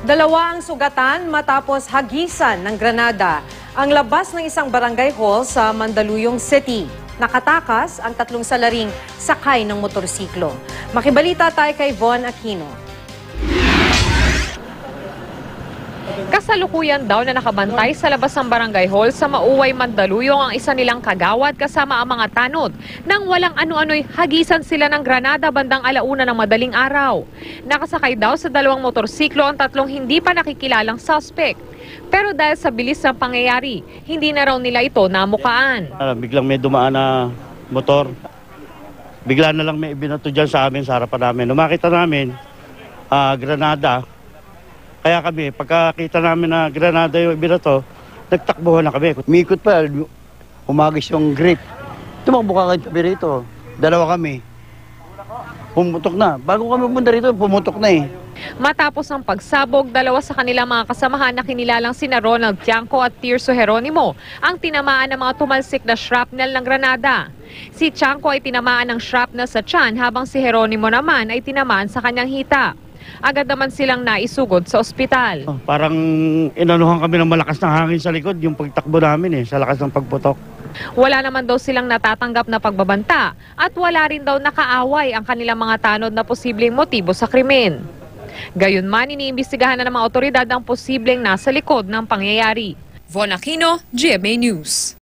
Dalawa ang sugatan matapos hagisan ng granada ang labas ng isang barangay hall sa Mandaluyong City. Nakatakas ang 3 salaring sakay ng motorsiklo. Makibalita tayo kay Von Aquino. Kasalukuyan daw na nakabantay sa labas ng barangay hall sa Mauway, Mandaluyong ang isa nilang kagawad kasama ang mga tanod. Nang walang ano-ano'y hagisan sila ng granada bandang 1:00 ng madaling araw. Nakasakay daw sa 2 motorsiklo ang 3 hindi pa nakikilalang suspect. Pero dahil sa bilis ng pangyayari, hindi na raw nila ito namukaan. Biglang may dumaan na motor. Bigla na lang may ibinato dyan sa amin, sa harapan namin. Nung makita namin, granada. Kaya kami, pagkakita namin na granada yung ibinato, nagtakbuhan na kami. Umikot pa, umagis yung grip. Tumakbo ka kayo tabi rito. 2 kami. Pumutok na. Bago kami pumunta rito, pumutok na eh. Matapos ang pagsabog, 2 sa kanilang mga kasamahan na kinilalang sina Ronald Tiangco at Tirso Jeronimo ang tinamaan ng mga tumalsik na shrapnel ng granada. Si Tiangco ay tinamaan ng shrapnel sa tiyan habang si Jeronimo naman ay tinamaan sa kanyang hita. Agad naman silang naisugod sa ospital. Parang inanuhan kami ng malakas ng hangin sa likod, yung pagtakbo namin sa lakas ng pagputok. Wala naman daw silang natatanggap na pagbabanta at wala rin daw nakaaway ang kanilang mga tanod na posibleng motibo sa krimen. Gayunman, iniimbestigahan na ng mga otoridad ang posibleng nasa likod ng pangyayari. Von Aquino, GMA News.